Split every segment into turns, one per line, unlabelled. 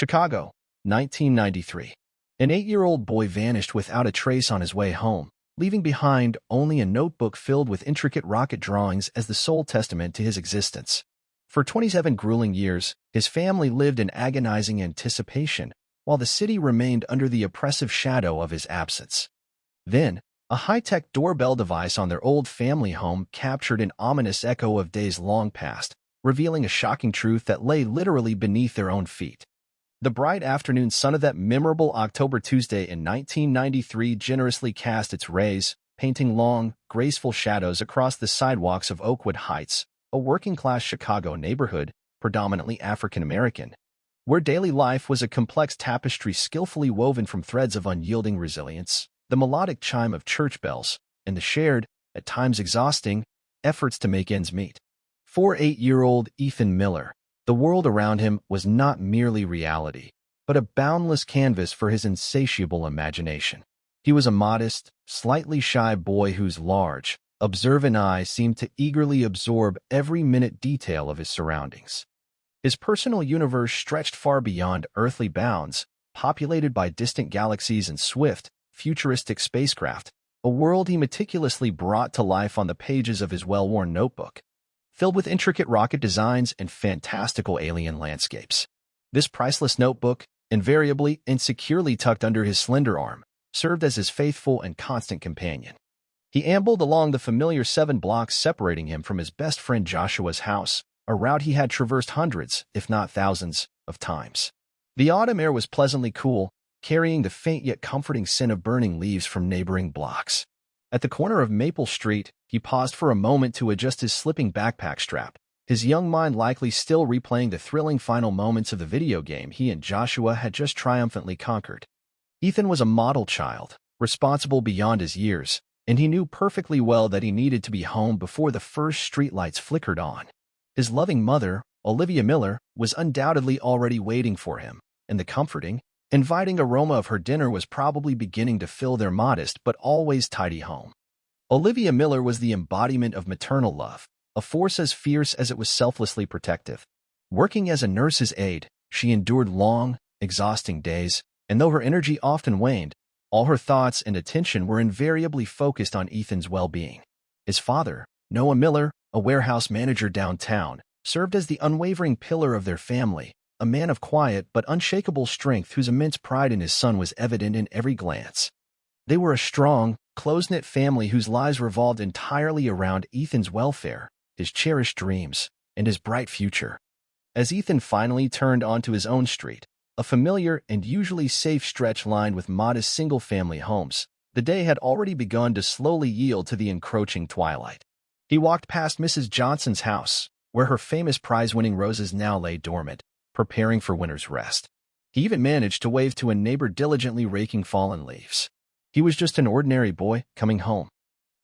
Chicago, 1993. An 8-year-old boy vanished without a trace on his way home, leaving behind only a notebook filled with intricate rocket drawings as the sole testament to his existence. For 27 grueling years, his family lived in agonizing anticipation, while the city remained under the oppressive shadow of his absence. Then, a high-tech doorbell device on their old family home captured an ominous echo of days long past, revealing a shocking truth that lay literally beneath their own feet. The bright afternoon sun of that memorable October Tuesday in 1993 generously cast its rays, painting long, graceful shadows across the sidewalks of Oakwood Heights, a working-class Chicago neighborhood, predominantly African-American, where daily life was a complex tapestry skillfully woven from threads of unyielding resilience, the melodic chime of church bells, and the shared, at times exhausting, efforts to make ends meet. For 8-year-old Ethan Miller, the world around him was not merely reality, but a boundless canvas for his insatiable imagination. He was a modest, slightly shy boy whose large, observant eye seemed to eagerly absorb every minute detail of his surroundings. His personal universe stretched far beyond earthly bounds, populated by distant galaxies and swift, futuristic spacecraft, a world he meticulously brought to life on the pages of his well-worn notebook, filled with intricate rocket designs and fantastical alien landscapes. This priceless notebook, invariably and securely tucked under his slender arm, served as his faithful and constant companion. He ambled along the familiar 7 blocks separating him from his best friend Joshua's house, a route he had traversed hundreds, if not thousands, of times. The autumn air was pleasantly cool, carrying the faint yet comforting scent of burning leaves from neighboring blocks. At the corner of Maple Street, he paused for a moment to adjust his slipping backpack strap, his young mind likely still replaying the thrilling final moments of the video game he and Joshua had just triumphantly conquered. Ethan was a model child, responsible beyond his years, and he knew perfectly well that he needed to be home before the first streetlights flickered on. His loving mother, Olivia Miller, was undoubtedly already waiting for him, and the comforting, inviting aroma of her dinner was probably beginning to fill their modest but always tidy home. Olivia Miller was the embodiment of maternal love, a force as fierce as it was selflessly protective. Working as a nurse's aide, she endured long, exhausting days, and though her energy often waned, all her thoughts and attention were invariably focused on Ethan's well-being. His father, Noah Miller, a warehouse manager downtown, served as the unwavering pillar of their family, a man of quiet but unshakable strength whose immense pride in his son was evident in every glance. They were a strong, close-knit family whose lives revolved entirely around Ethan's welfare, his cherished dreams, and his bright future. As Ethan finally turned onto his own street, a familiar and usually safe stretch lined with modest single-family homes, the day had already begun to slowly yield to the encroaching twilight. He walked past Mrs. Johnson's house, where her famous prize-winning roses now lay dormant, preparing for winter's rest. He even managed to wave to a neighbor diligently raking fallen leaves. He was just an ordinary boy coming home.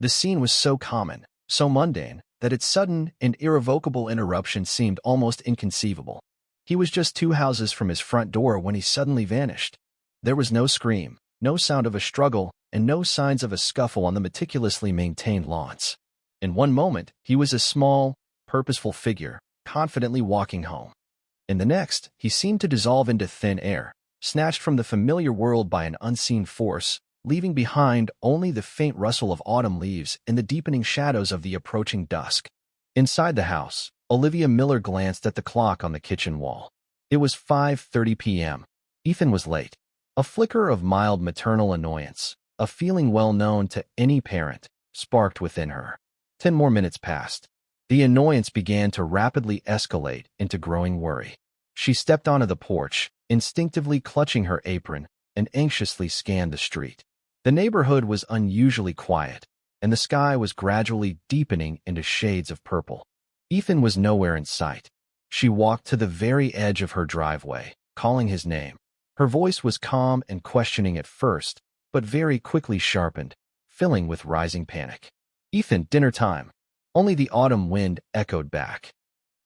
The scene was so common, so mundane, that its sudden and irrevocable interruption seemed almost inconceivable. He was just 2 houses from his front door when he suddenly vanished. There was no scream, no sound of a struggle, and no signs of a scuffle on the meticulously maintained lawns. In one moment, he was a small, purposeful figure, confidently walking home. In the next, he seemed to dissolve into thin air, snatched from the familiar world by an unseen force, leaving behind only the faint rustle of autumn leaves and the deepening shadows of the approaching dusk. Inside the house, Olivia Miller glanced at the clock on the kitchen wall. It was 5:30 p.m. Ethan was late. A flicker of mild maternal annoyance, a feeling well known to any parent, sparked within her. 10 more minutes passed. The annoyance began to rapidly escalate into growing worry. She stepped onto the porch, instinctively clutching her apron, and anxiously scanned the street. The neighborhood was unusually quiet, and the sky was gradually deepening into shades of purple. Ethan was nowhere in sight. She walked to the very edge of her driveway, calling his name. Her voice was calm and questioning at first, but very quickly sharpened, filling with rising panic. "Ethan, dinner time." Only the autumn wind echoed back.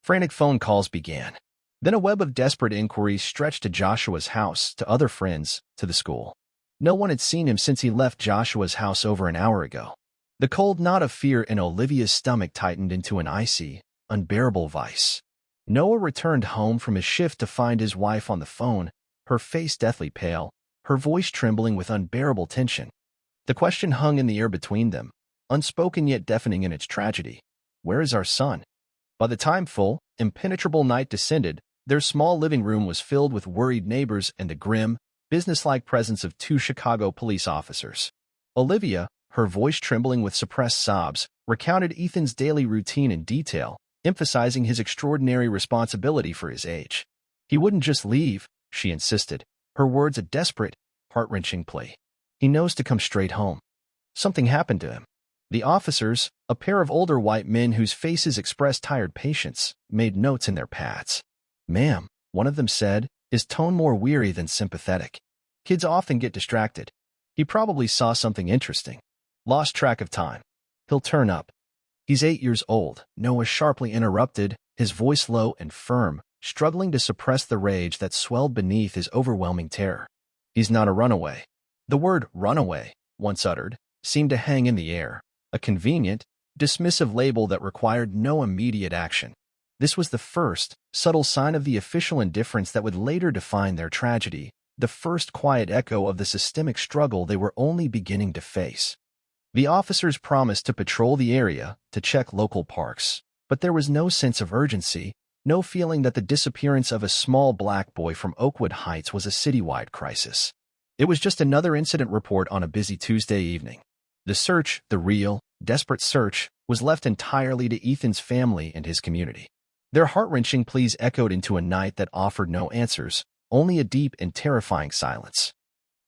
Frantic phone calls began. Then a web of desperate inquiries stretched to Joshua's house, to other friends, to the school. No one had seen him since he left Joshua's house over an hour ago. The cold knot of fear in Olivia's stomach tightened into an icy, unbearable vice. Noah returned home from his shift to find his wife on the phone, her face deathly pale, her voice trembling with unbearable tension. The question hung in the air between them, unspoken yet deafening in its tragedy. Where is our son? By the time full, impenetrable night descended, their small living room was filled with worried neighbors and the grim, businesslike presence of two Chicago police officers. Olivia, her voice trembling with suppressed sobs, recounted Ethan's daily routine in detail, emphasizing his extraordinary responsibility for his age. He wouldn't just leave, she insisted, her words a desperate, heart-wrenching plea. He knows to come straight home. Something happened to him. The officers, a pair of older white men whose faces expressed tired patience, made notes in their pads. "Ma'am," one of them said, his tone more weary than sympathetic. "Kids often get distracted. He probably saw something interesting. Lost track of time. He'll turn up." "He's 8 years old," Noah sharply interrupted, his voice low and firm, struggling to suppress the rage that swelled beneath his overwhelming terror. "He's not a runaway." The word runaway, once uttered, seemed to hang in the air, a convenient, dismissive label that required no immediate action. This was the first, subtle sign of the official indifference that would later define their tragedy, the first quiet echo of the systemic struggle they were only beginning to face. The officers promised to patrol the area, to check local parks, but there was no sense of urgency, no feeling that the disappearance of a small black boy from Oakwood Heights was a citywide crisis. It was just another incident report on a busy Tuesday evening. The search, the real, desperate search, was left entirely to Ethan's family and his community. Their heart-wrenching pleas echoed into a night that offered no answers, only a deep and terrifying silence.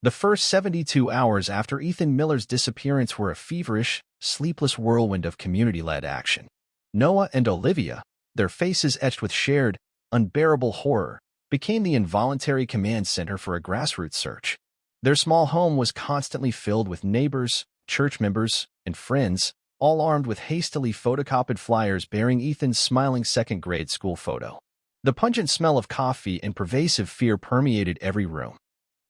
The first 72 hours after Ethan Miller's disappearance were a feverish, sleepless whirlwind of community-led action. Noah and Olivia, their faces etched with shared, unbearable horror, became the involuntary command center for a grassroots search. Their small home was constantly filled with neighbors, church members, and friends, all armed with hastily photocopied flyers bearing Ethan's smiling second-grade school photo. The pungent smell of coffee and pervasive fear permeated every room.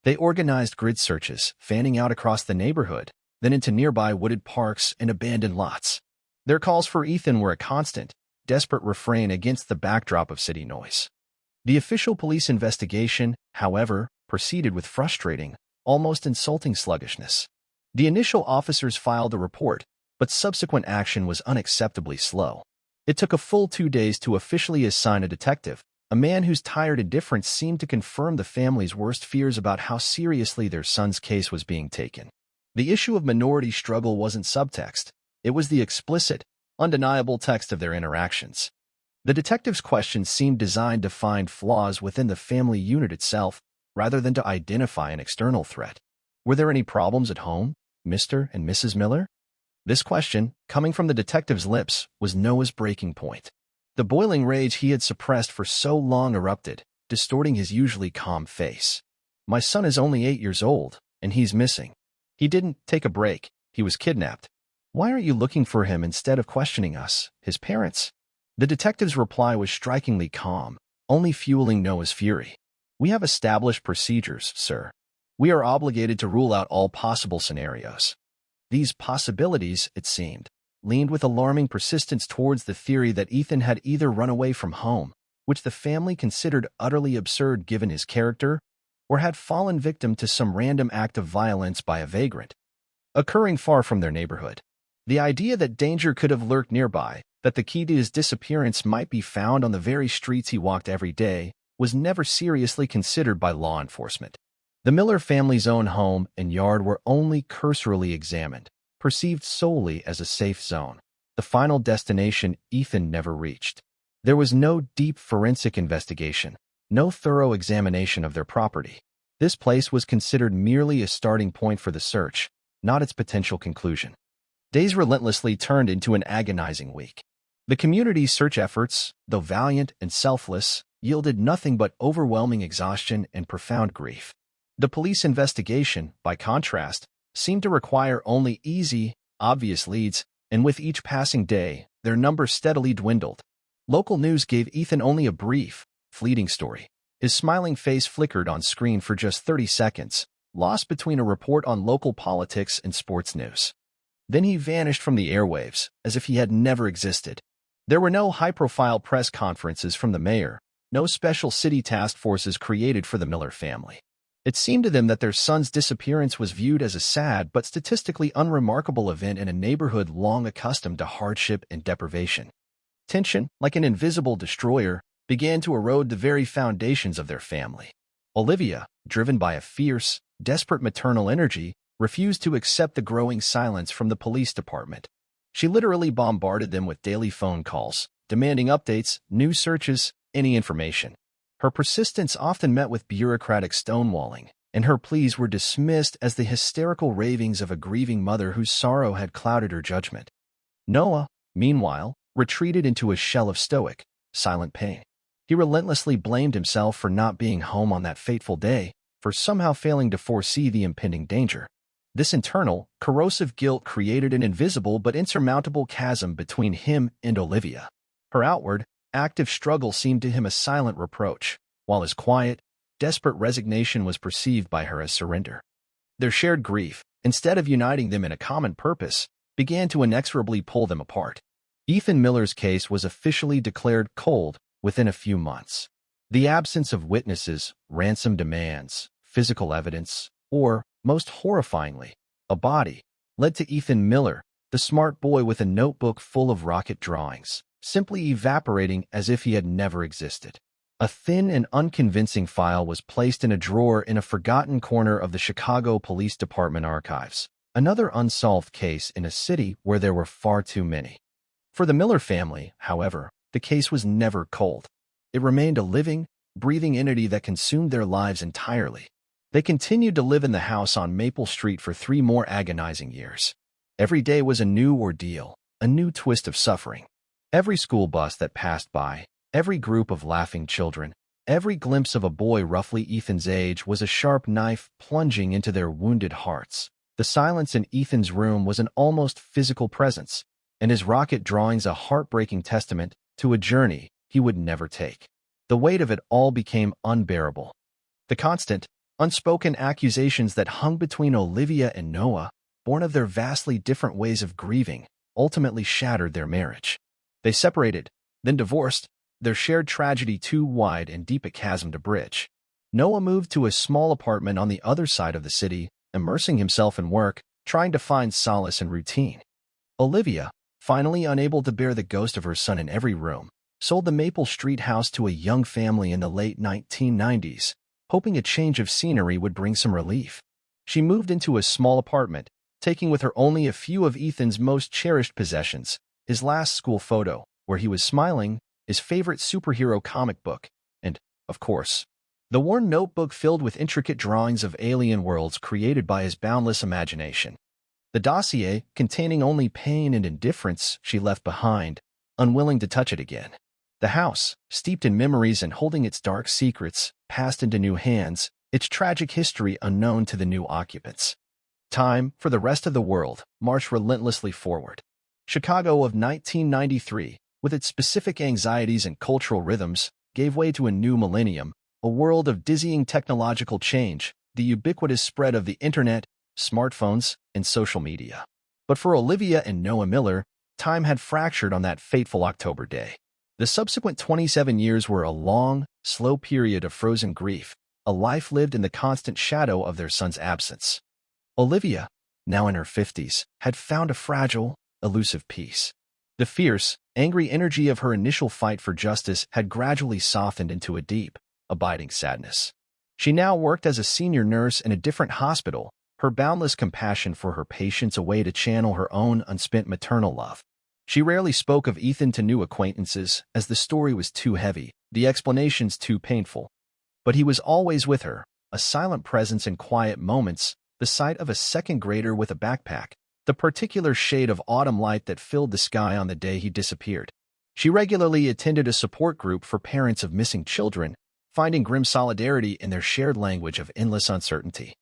They organized grid searches, fanning out across the neighborhood, then into nearby wooded parks and abandoned lots. Their calls for Ethan were a constant, desperate refrain against the backdrop of city noise. The official police investigation, however, proceeded with frustrating, almost insulting sluggishness. The initial officers filed a report, but subsequent action was unacceptably slow. It took a full 2 days to officially assign a detective, a man whose tired indifference seemed to confirm the family's worst fears about how seriously their son's case was being taken. The issue of minority struggle wasn't subtext. It was the explicit, undeniable text of their interactions. The detective's questions seemed designed to find flaws within the family unit itself, rather than to identify an external threat. Were there any problems at home, Mr. and Mrs. Miller? This question, coming from the detective's lips, was Noah's breaking point. The boiling rage he had suppressed for so long erupted, distorting his usually calm face. "My son is only 8 years old, and he's missing. He didn't take a break. He was kidnapped. Why aren't you looking for him instead of questioning us, his parents?" The detective's reply was strikingly calm, only fueling Noah's fury. "We have established procedures, sir. We are obligated to rule out all possible scenarios." These possibilities, it seemed, leaned with alarming persistence towards the theory that Ethan had either run away from home, which the family considered utterly absurd given his character, or had fallen victim to some random act of violence by a vagrant, occurring far from their neighborhood. The idea that danger could have lurked nearby, that the key to his disappearance might be found on the very streets he walked every day, was never seriously considered by law enforcement. The Miller family's own home and yard were only cursorily examined, perceived solely as a safe zone, the final destination Ethan never reached. There was no deep forensic investigation, no thorough examination of their property. This place was considered merely a starting point for the search, not its potential conclusion. Days relentlessly turned into an agonizing week. The community's search efforts, though valiant and selfless, yielded nothing but overwhelming exhaustion and profound grief. The police investigation, by contrast, seemed to require only easy, obvious leads, and with each passing day, their number steadily dwindled. Local news gave Ethan only a brief, fleeting story. His smiling face flickered on screen for just 30 seconds, lost between a report on local politics and sports news. Then he vanished from the airwaves, as if he had never existed. There were no high-profile press conferences from the mayor, no special city task forces created for the Miller family. It seemed to them that their son's disappearance was viewed as a sad but statistically unremarkable event in a neighborhood long accustomed to hardship and deprivation. Tension, like an invisible destroyer, began to erode the very foundations of their family. Olivia, driven by a fierce, desperate maternal energy, refused to accept the growing silence from the police department. She literally bombarded them with daily phone calls, demanding updates, new searches, any information. Her persistence often met with bureaucratic stonewalling, and her pleas were dismissed as the hysterical ravings of a grieving mother whose sorrow had clouded her judgment. Noah, meanwhile, retreated into a shell of stoic, silent pain. He relentlessly blamed himself for not being home on that fateful day, for somehow failing to foresee the impending danger. This internal, corrosive guilt created an invisible but insurmountable chasm between him and Olivia. Her outward, active struggle seemed to him a silent reproach, while his quiet, desperate resignation was perceived by her as surrender. Their shared grief, instead of uniting them in a common purpose, began to inexorably pull them apart. Ethan Miller's case was officially declared cold within a few months. The absence of witnesses, ransom demands, physical evidence, or, most horrifyingly, a body, led to Ethan Miller, the smart boy with a notebook full of rocket drawings, simply evaporating as if he had never existed. A thin and unconvincing file was placed in a drawer in a forgotten corner of the Chicago Police Department archives, another unsolved case in a city where there were far too many. For the Miller family, however, the case was never cold. It remained a living, breathing entity that consumed their lives entirely. They continued to live in the house on Maple Street for 3 more agonizing years. Every day was a new ordeal, a new twist of suffering. Every school bus that passed by, every group of laughing children, every glimpse of a boy roughly Ethan's age was a sharp knife plunging into their wounded hearts. The silence in Ethan's room was an almost physical presence, and his rocket drawings a heartbreaking testament to a journey he would never take. The weight of it all became unbearable. The constant, unspoken accusations that hung between Olivia and Noah, born of their vastly different ways of grieving, ultimately shattered their marriage. They separated, then divorced, their shared tragedy too wide and deep a chasm to bridge. Noah moved to a small apartment on the other side of the city, immersing himself in work, trying to find solace in routine. Olivia, finally unable to bear the ghost of her son in every room, sold the Maple Street house to a young family in the late 1990s, hoping a change of scenery would bring some relief. She moved into a small apartment, taking with her only a few of Ethan's most cherished possessions, his last school photo, where he was smiling, his favorite superhero comic book, and, of course, the worn notebook filled with intricate drawings of alien worlds created by his boundless imagination. The dossier, containing only pain and indifference, she left behind, unwilling to touch it again. The house, steeped in memories and holding its dark secrets, passed into new hands, its tragic history unknown to the new occupants. Time, for the rest of the world, marched relentlessly forward. Chicago of 1993, with its specific anxieties and cultural rhythms, gave way to a new millennium, a world of dizzying technological change, the ubiquitous spread of the internet, smartphones, and social media. But for Olivia and Noah Miller, time had fractured on that fateful October day. The subsequent 27 years were a long, slow period of frozen grief, a life lived in the constant shadow of their son's absence. Olivia, now in her 50s, had found a fragile, elusive peace. The fierce, angry energy of her initial fight for justice had gradually softened into a deep, abiding sadness. She now worked as a senior nurse in a different hospital, her boundless compassion for her patients a way to channel her own unspent maternal love. She rarely spoke of Ethan to new acquaintances, as the story was too heavy, the explanations too painful. But he was always with her, a silent presence in quiet moments, the sight of a second grader with a backpack, the particular shade of autumn light that filled the sky on the day he disappeared. She regularly attended a support group for parents of missing children, finding grim solidarity in their shared language of endless uncertainty.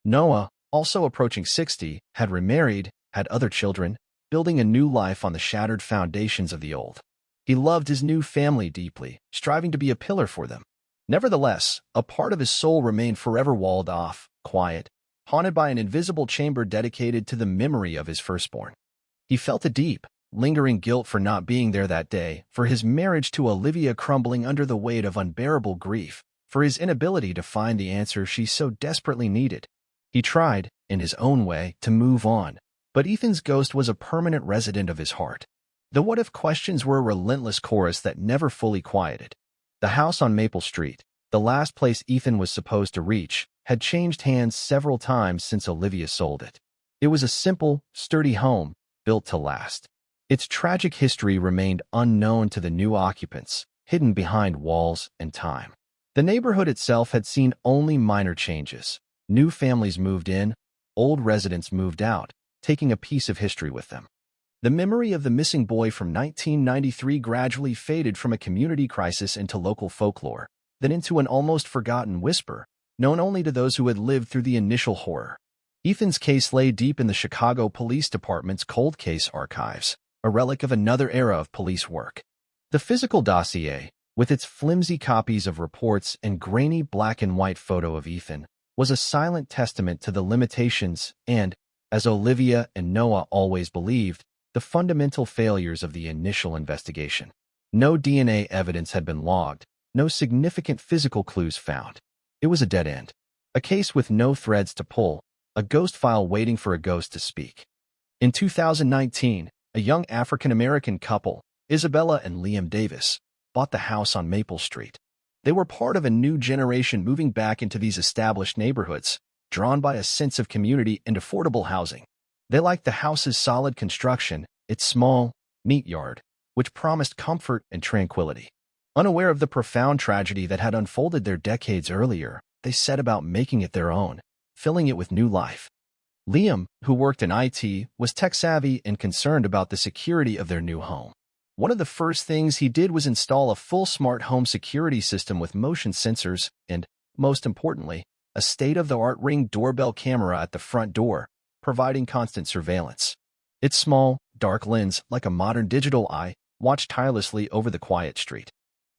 Noah, also approaching 60, had remarried, had other children, building a new life on the shattered foundations of the old. He loved his new family deeply, striving to be a pillar for them. Nevertheless, a part of his soul remained forever walled off, quiet, haunted by an invisible chamber dedicated to the memory of his firstborn. He felt a deep, lingering guilt for not being there that day, for his marriage to Olivia crumbling under the weight of unbearable grief, for his inability to find the answer she so desperately needed. He tried, in his own way, to move on, but Ethan's ghost was a permanent resident of his heart. The what-if questions were a relentless chorus that never fully quieted. The house on Maple Street, the last place Ethan was supposed to reach, had changed hands several times since Olivia sold it. It was a simple, sturdy home, built to last. Its tragic history remained unknown to the new occupants, hidden behind walls and time. The neighborhood itself had seen only minor changes. New families moved in, old residents moved out, taking a piece of history with them. The memory of the missing boy from 1993 gradually faded from a community crisis into local folklore, then into an almost forgotten whisper, known only to those who had lived through the initial horror. Ethan's case lay deep in the Chicago Police Department's cold case archives, a relic of another era of police work. The physical dossier, with its flimsy copies of reports and grainy black-and-white photo of Ethan, was a silent testament to the limitations and, as Olivia and Noah always believed, the fundamental failures of the initial investigation. No DNA evidence had been logged, no significant physical clues found. It was a dead end. A case with no threads to pull, a ghost file waiting for a ghost to speak. In 2019, a young African-American couple, Isabella and Liam Davis, bought the house on Maple Street. They were part of a new generation moving back into these established neighborhoods, drawn by a sense of community and affordable housing. They liked the house's solid construction, its small, neat yard, which promised comfort and tranquility. Unaware of the profound tragedy that had unfolded there decades earlier, they set about making it their own, filling it with new life. Liam, who worked in IT, was tech-savvy and concerned about the security of their new home. One of the first things he did was install a full smart home security system with motion sensors and, most importantly, a state-of-the-art Ring doorbell camera at the front door, providing constant surveillance. Its small, dark lens, like a modern digital eye, watched tirelessly over the quiet street.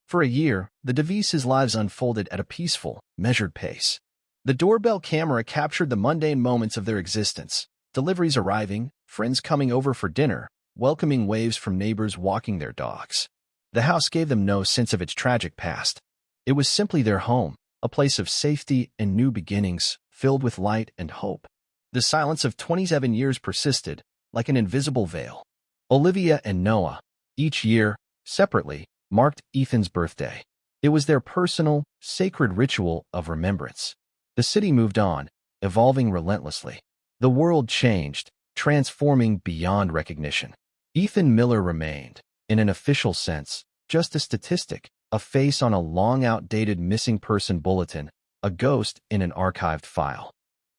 For a year, the Davises' lives unfolded at a peaceful, measured pace. The doorbell camera captured the mundane moments of their existence, deliveries arriving, friends coming over for dinner, welcoming waves from neighbors walking their dogs. The house gave them no sense of its tragic past. It was simply their home, a place of safety and new beginnings, filled with light and hope. The silence of 27 years persisted, like an invisible veil. Olivia and Noah, each year, separately, marked Ethan's birthday. It was their personal, sacred ritual of remembrance. The city moved on, evolving relentlessly. The world changed, transforming beyond recognition. Ethan Miller remained, in an official sense, just a statistic, a face on a long-outdated missing person bulletin, a ghost in an archived file.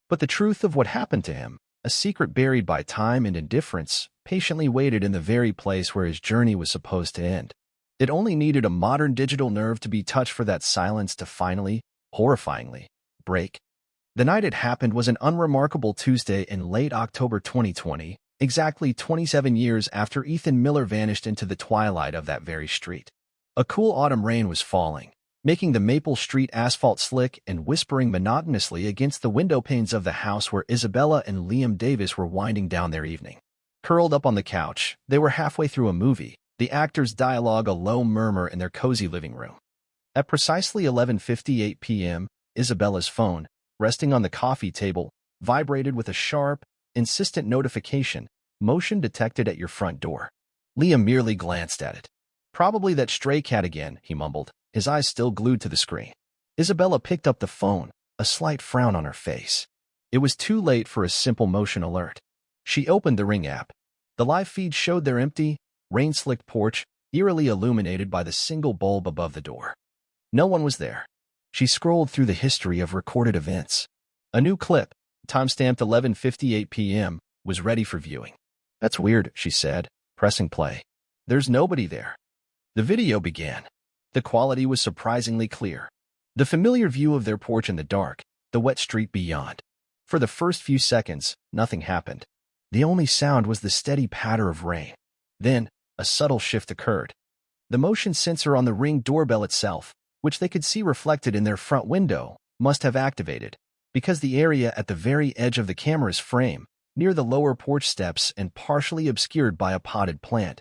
But the truth of what happened to him, a secret buried by time and indifference, patiently waited in the very place where his journey was supposed to end. It only needed a modern digital nerve to be touched for that silence to finally, horrifyingly, break. The night it happened was an unremarkable Tuesday in late October 2020, exactly 27 years after Ethan Miller vanished into the twilight of that very street. A cool autumn rain was falling, making the Maple Street asphalt slick and whispering monotonously against the window panes of the house where Isabella and Liam Davis were winding down their evening. Curled up on the couch, they were halfway through a movie, the actors' dialogue a low murmur in their cozy living room. At precisely 11:58 p.m., Isabella's phone, resting on the coffee table, vibrated with a sharp, insistent notification, "Motion detected at your front door." Liam merely glanced at it. "Probably that stray cat again," he mumbled, his eyes still glued to the screen. Isabella picked up the phone, a slight frown on her face. It was too late for a simple motion alert. She opened the Ring app. The live feed showed their empty, rain-slicked porch, eerily illuminated by the single bulb above the door. No one was there. She scrolled through the history of recorded events. A new clip, timestamped 11:58 p.m., was ready for viewing. "That's weird," she said, pressing play. "There's nobody there." The video began. The quality was surprisingly clear. The familiar view of their porch in the dark, the wet street beyond. For the first few seconds, nothing happened. The only sound was the steady patter of rain. Then, a subtle shift occurred. The motion sensor on the Ring doorbell itself, which they could see reflected in their front window, must have activated, because the area at the very edge of the camera's frame, near the lower porch steps and partially obscured by a potted plant,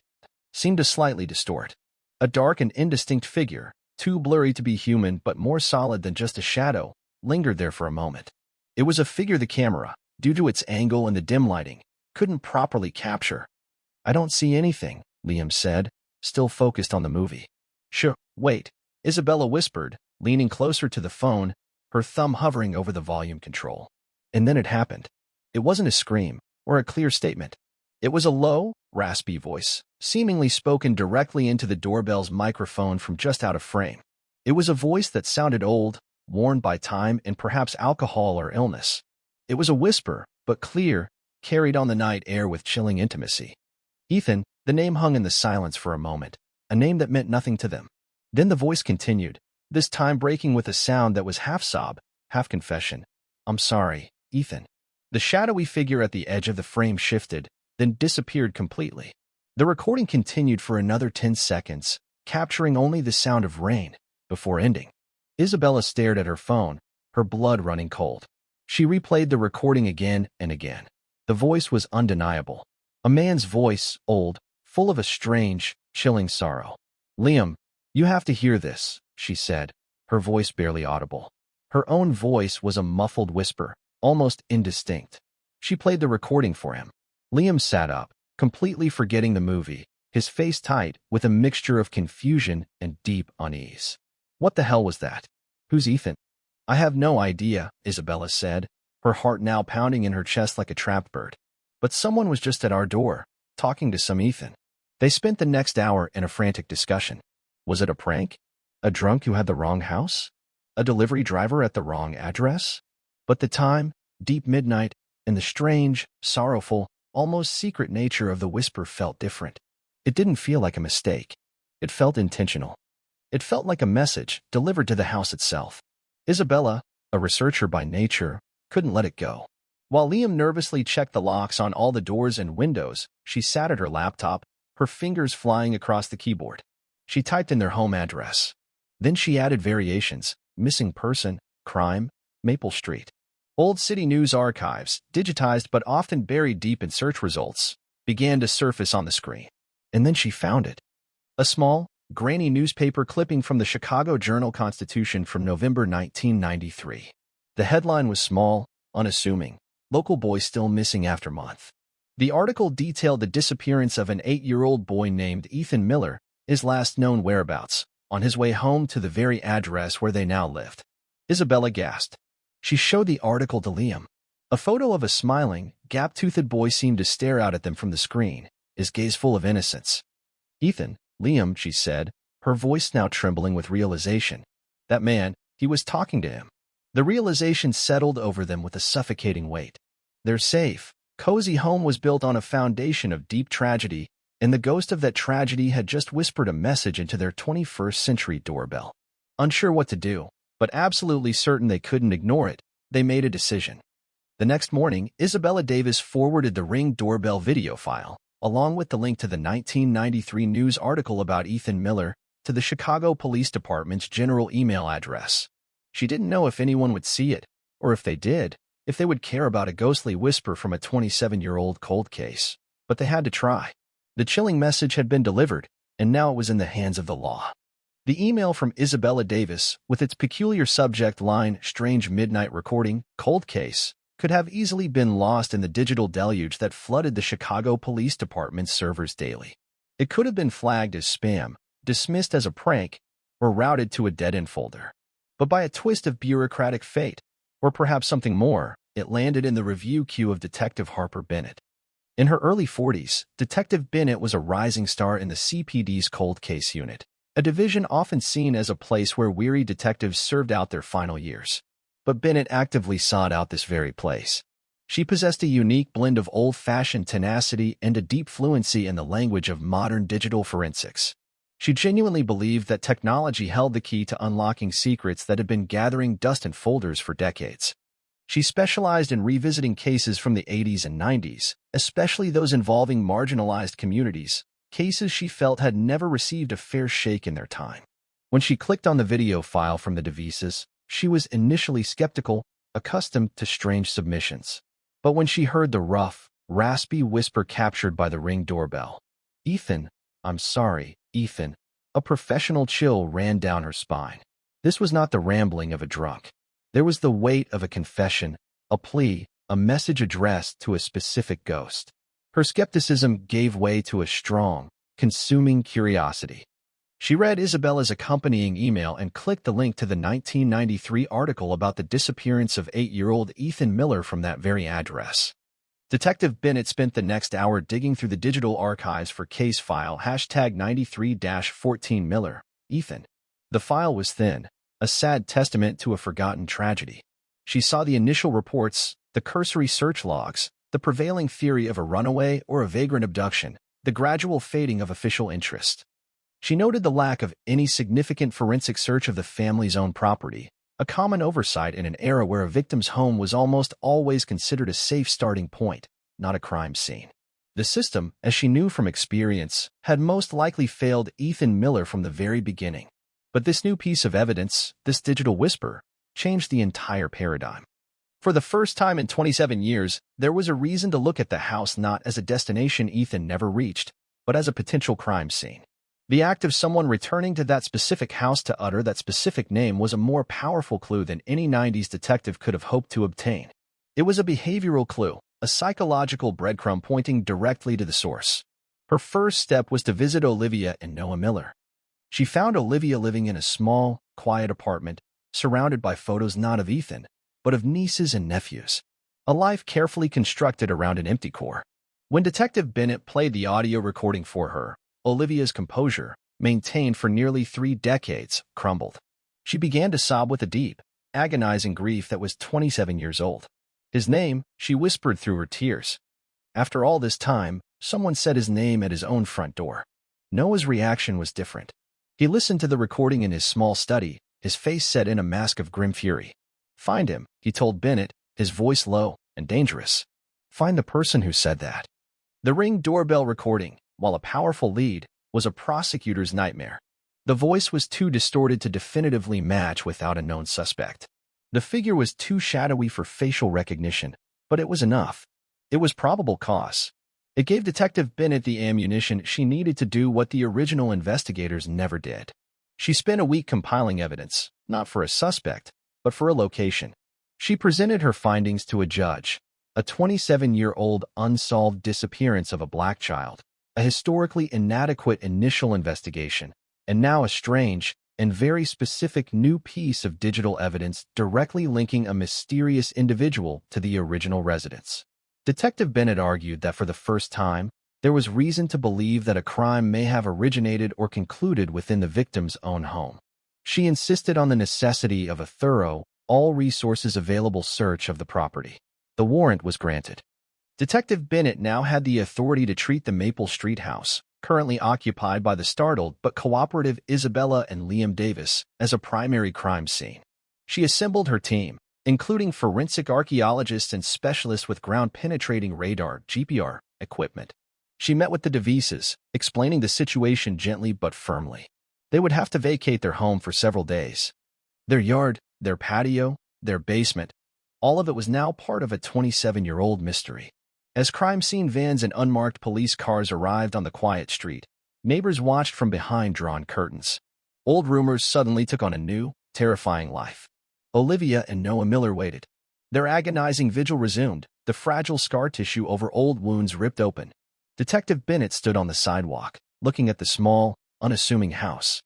seemed to slightly distort. A dark and indistinct figure, too blurry to be human but more solid than just a shadow, lingered there for a moment. It was a figure the camera, due to its angle and the dim lighting, couldn't properly capture. "I don't see anything," Liam said, still focused on the movie. "Sure, wait," Isabella whispered, leaning closer to the phone, her thumb hovering over the volume control. And then it happened. It wasn't a scream or a clear statement. It was a low, raspy voice, seemingly spoken directly into the doorbell's microphone from just out of frame. It was a voice that sounded old, worn by time and perhaps alcohol or illness. It was a whisper, but clear, carried on the night air with chilling intimacy. Ethan, the name hung in the silence for a moment, a name that meant nothing to them. Then the voice continued, this time breaking with a sound that was half sob, half confession. "I'm sorry, Ethan." The shadowy figure at the edge of the frame shifted, then disappeared completely. The recording continued for another 10 seconds, capturing only the sound of rain, before ending. Isabella stared at her phone, her blood running cold. She replayed the recording again and again. The voice was undeniable. A man's voice, old, full of a strange, chilling sorrow. "Liam, you have to hear this," she said, her voice barely audible. Her own voice was a muffled whisper, almost indistinct. She played the recording for him. Liam sat up, completely forgetting the movie, his face tight with a mixture of confusion and deep unease. What the hell was that? Who's Ethan? "I have no idea," Isabella said, her heart now pounding in her chest like a trapped bird. "But someone was just at our door, talking to some Ethan." They spent the next hour in a frantic discussion. Was it a prank? A drunk who had the wrong house? A delivery driver at the wrong address? But the time, deep midnight, and the strange, sorrowful, almost secret nature of the whisper felt different. It didn't feel like a mistake. It felt intentional. It felt like a message delivered to the house itself. Isabella, a researcher by nature, couldn't let it go. While Liam nervously checked the locks on all the doors and windows, she sat at her laptop, her fingers flying across the keyboard. She typed in their home address. Then she added variations: missing person, crime, Maple Street. Old city news archives, digitized but often buried deep in search results, began to surface on the screen. And then she found it. A small, grainy newspaper clipping from the Chicago Journal-Constitution from November 1993. The headline was small, unassuming, "Local boy still missing after month." The article detailed the disappearance of an 8-year-old boy named Ethan Miller, his last known whereabouts, on his way home to the very address where they now lived. Isabella gasped. She showed the article to Liam. A photo of a smiling, gap-toothed boy seemed to stare out at them from the screen, his gaze full of innocence. "Ethan, Liam," she said, her voice now trembling with realization. That man, he was talking to him. The realization settled over them with a suffocating weight. Their safe, cozy home was built on a foundation of deep tragedy, and the ghost of that tragedy had just whispered a message into their 21st century doorbell. Unsure what to do, but absolutely certain they couldn't ignore it, they made a decision. The next morning, Isabella Davis forwarded the Ring doorbell video file, along with the link to the 1993 news article about Ethan Miller, to the Chicago Police Department's general email address. She didn't know if anyone would see it, or if they did, if they would care about a ghostly whisper from a 27-year-old cold case. But they had to try. The chilling message had been delivered, and now it was in the hands of the law. The email from Isabella Davis, with its peculiar subject line, "Strange Midnight Recording, Cold Case," could have easily been lost in the digital deluge that flooded the Chicago Police Department's servers daily. It could have been flagged as spam, dismissed as a prank, or routed to a dead-end folder. But by a twist of bureaucratic fate, or perhaps something more, it landed in the review queue of Detective Harper Bennett. In her early 40s, Detective Bennett was a rising star in the CPD's cold case unit, a division often seen as a place where weary detectives served out their final years. But Bennett actively sought out this very place. She possessed a unique blend of old-fashioned tenacity and a deep fluency in the language of modern digital forensics. She genuinely believed that technology held the key to unlocking secrets that had been gathering dust in folders for decades. She specialized in revisiting cases from the 80s and 90s, especially those involving marginalized communities, cases she felt had never received a fair shake in their time. When she clicked on the video file from the Davises, she was initially skeptical, accustomed to strange submissions. But when she heard the rough, raspy whisper captured by the Ring doorbell, "Ethan, I'm sorry, Ethan," a professional chill ran down her spine. This was not the rambling of a drunk. There was the weight of a confession, a plea, a message addressed to a specific ghost. Her skepticism gave way to a strong, consuming curiosity. She read Isabella's accompanying email and clicked the link to the 1993 article about the disappearance of 8-year-old Ethan Miller from that very address. Detective Bennett spent the next hour digging through the digital archives for case file #93-14 Miller, Ethan. The file was thin, a sad testament to a forgotten tragedy. She saw the initial reports, the cursory search logs, the prevailing theory of a runaway or a vagrant abduction, the gradual fading of official interest. She noted the lack of any significant forensic search of the family's own property, a common oversight in an era where a victim's home was almost always considered a safe starting point, not a crime scene. The system, as she knew from experience, had most likely failed Ethan Miller from the very beginning. But this new piece of evidence, this digital whisper, changed the entire paradigm. For the first time in 27 years, there was a reason to look at the house not as a destination Ethan never reached, but as a potential crime scene. The act of someone returning to that specific house to utter that specific name was a more powerful clue than any 90s detective could have hoped to obtain. It was a behavioral clue, a psychological breadcrumb pointing directly to the source. Her first step was to visit Olivia and Noah Miller. She found Olivia living in a small, quiet apartment, surrounded by photos not of Ethan, but of nieces and nephews. A life carefully constructed around an empty core. When Detective Bennett played the audio recording for her, Olivia's composure, maintained for nearly 3 decades, crumbled. She began to sob with a deep, agonizing grief that was 27 years old. "His name," she whispered through her tears. After all this time, someone said his name at his own front door. Noah's reaction was different. He listened to the recording in his small study, his face set in a mask of grim fury. "Find him," he told Bennett, his voice low and dangerous. "Find the person who said that." The Ring doorbell recording, while a powerful lead, was a prosecutor's nightmare. The voice was too distorted to definitively match without a known suspect. The figure was too shadowy for facial recognition, but it was enough. It was probable cause. It gave Detective Bennett the ammunition she needed to do what the original investigators never did. She spent a week compiling evidence, not for a suspect, but for a location. She presented her findings to a judge, a 27-year-old unsolved disappearance of a black child, a historically inadequate initial investigation, and now a strange and very specific new piece of digital evidence directly linking a mysterious individual to the original residents. Detective Bennett argued that for the first time, there was reason to believe that a crime may have originated or concluded within the victim's own home. She insisted on the necessity of a thorough, all-resources-available search of the property. The warrant was granted. Detective Bennett now had the authority to treat the Maple Street house, currently occupied by the startled but cooperative Isabella and Liam Davis, as a primary crime scene. She assembled her team, including forensic archaeologists and specialists with ground-penetrating radar (GPR) equipment. She met with the Devises, explaining the situation gently but firmly. They would have to vacate their home for several days. Their yard, their patio, their basement, all of it was now part of a 27-year-old mystery. As crime scene vans and unmarked police cars arrived on the quiet street, neighbors watched from behind drawn curtains. Old rumors suddenly took on a new, terrifying life. Olivia and Noah Miller waited. Their agonizing vigil resumed, the fragile scar tissue over old wounds ripped open. Detective Bennett stood on the sidewalk, looking at the small, unassuming house.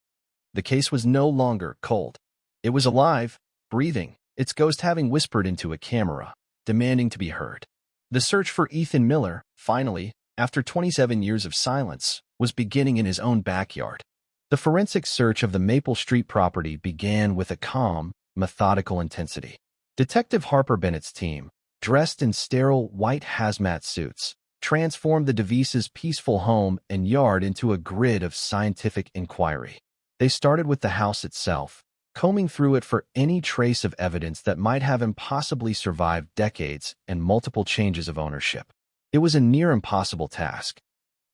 The case was no longer cold. It was alive, breathing, its ghost having whispered into a camera, demanding to be heard. The search for Ethan Miller, finally, after 27 years of silence, was beginning in his own backyard. The forensic search of the Maple Street property began with a calm, methodical intensity. Detective Harper Bennett's team, dressed in sterile white hazmat suits, transformed the Devises' peaceful home and yard into a grid of scientific inquiry. They started with the house itself, combing through it for any trace of evidence that might have impossibly survived decades and multiple changes of ownership. It was a near impossible task.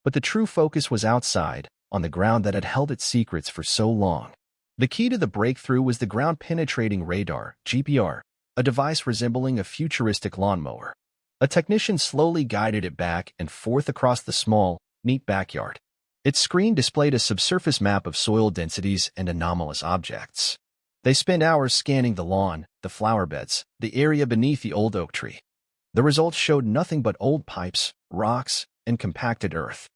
But the true focus was outside, on the ground that had held its secrets for so long. The key to the breakthrough was the ground-penetrating radar, GPR, a device resembling a futuristic lawnmower. A technician slowly guided it back and forth across the small, neat backyard. Its screen displayed a subsurface map of soil densities and anomalous objects. They spent hours scanning the lawn, the flower beds, the area beneath the old oak tree. The results showed nothing but old pipes, rocks, and compacted earth.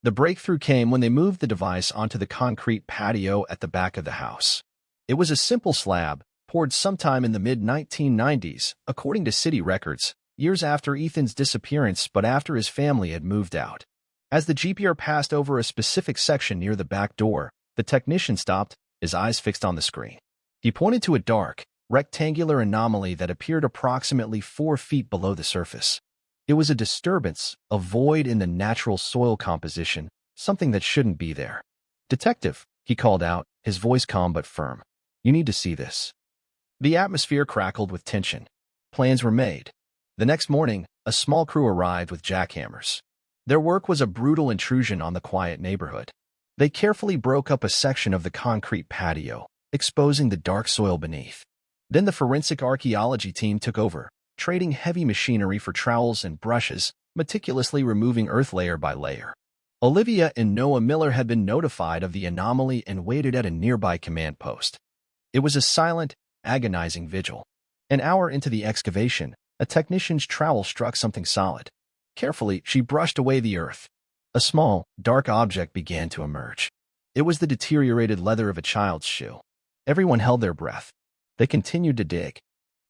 The breakthrough came when they moved the device onto the concrete patio at the back of the house. It was a simple slab, poured sometime in the mid-1990s, according to city records, years after Ethan's disappearance but after his family had moved out. As the GPR passed over a specific section near the back door, the technician stopped, his eyes fixed on the screen. He pointed to a dark, rectangular anomaly that appeared approximately 4 feet below the surface. It was a disturbance, a void in the natural soil composition, something that shouldn't be there. "Detective," he called out, his voice calm but firm. "You need to see this." The atmosphere crackled with tension. Plans were made. The next morning, a small crew arrived with jackhammers. Their work was a brutal intrusion on the quiet neighborhood. They carefully broke up a section of the concrete patio, exposing the dark soil beneath. Then the forensic archaeology team took over, trading heavy machinery for trowels and brushes, meticulously removing earth layer by layer. Olivia and Noah Miller had been notified of the anomaly and waited at a nearby command post. It was a silent, agonizing vigil. An hour into the excavation, a technician's trowel struck something solid. Carefully, she brushed away the earth. A small, dark object began to emerge. It was the deteriorated leather of a child's shoe. Everyone held their breath. They continued to dig.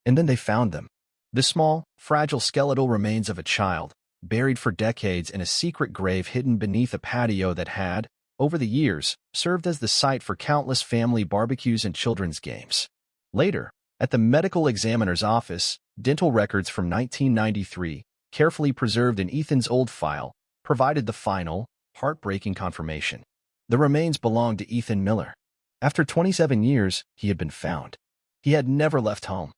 And then they found them. The small, fragile skeletal remains of a child, buried for decades in a secret grave hidden beneath a patio that had, over the years, served as the site for countless family barbecues and children's games. Later, at the medical examiner's office, dental records from 1993, carefully preserved in Ethan's old file, provided the final, heartbreaking confirmation. The remains belonged to Ethan Miller. After 27 years, he had been found. He had never left home.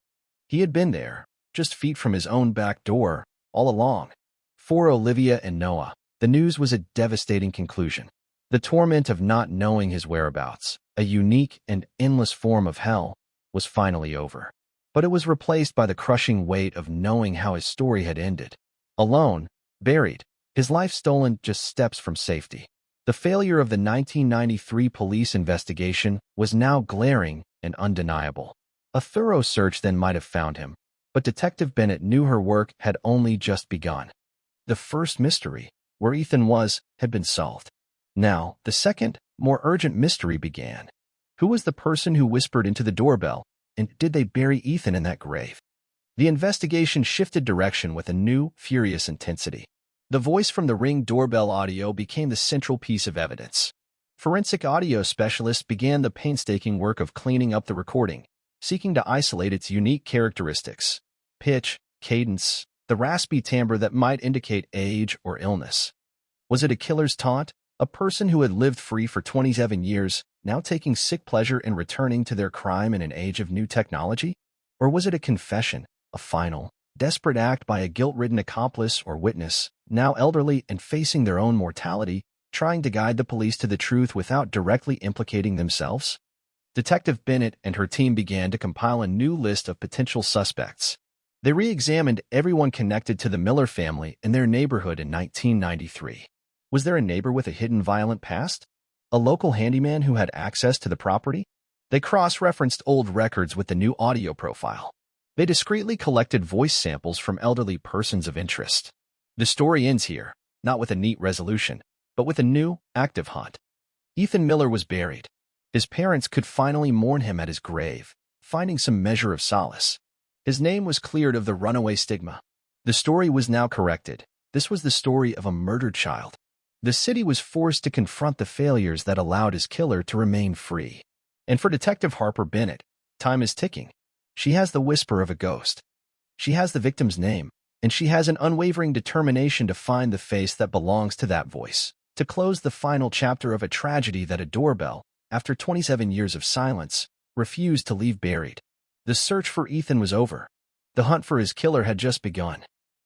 He had been there, just feet from his own back door, all along. For Olivia and Noah, the news was a devastating conclusion. The torment of not knowing his whereabouts, a unique and endless form of hell, was finally over. But it was replaced by the crushing weight of knowing how his story had ended. Alone, buried, his life stolen just steps from safety. The failure of the 1993 police investigation was now glaring and undeniable. A thorough search then might have found him, but Detective Bennett knew her work had only just begun. The first mystery, where Ethan was, had been solved. Now, the second, more urgent mystery began. Who was the person who whispered into the doorbell, and did they bury Ethan in that grave? The investigation shifted direction with a new, furious intensity. The voice from the Ring doorbell audio became the central piece of evidence. Forensic audio specialists began the painstaking work of cleaning up the recording, seeking to isolate its unique characteristics: pitch, cadence, the raspy timbre that might indicate age or illness. Was it a killer's taunt, a person who had lived free for 27 years, now taking sick pleasure in returning to their crime in an age of new technology? Or was it a confession, a final, desperate act by a guilt-ridden accomplice or witness, now elderly and facing their own mortality, trying to guide the police to the truth without directly implicating themselves? Detective Bennett and her team began to compile a new list of potential suspects. They re-examined everyone connected to the Miller family in their neighborhood in 1993. Was there a neighbor with a hidden violent past? A local handyman who had access to the property? They cross-referenced old records with the new audio profile. They discreetly collected voice samples from elderly persons of interest. The story ends here, not with a neat resolution, but with a new, active hunt. Ethan Miller was buried. His parents could finally mourn him at his grave, finding some measure of solace. His name was cleared of the runaway stigma. The story was now corrected. This was the story of a murdered child. The city was forced to confront the failures that allowed his killer to remain free. And for Detective Harper Bennett, time is ticking. She has the whisper of a ghost. She has the victim's name, and she has an unwavering determination to find the face that belongs to that voice, to close the final chapter of a tragedy that a doorbell, after 27 years of silence, refused to leave buried. The search for Ethan was over. The hunt for his killer had just begun.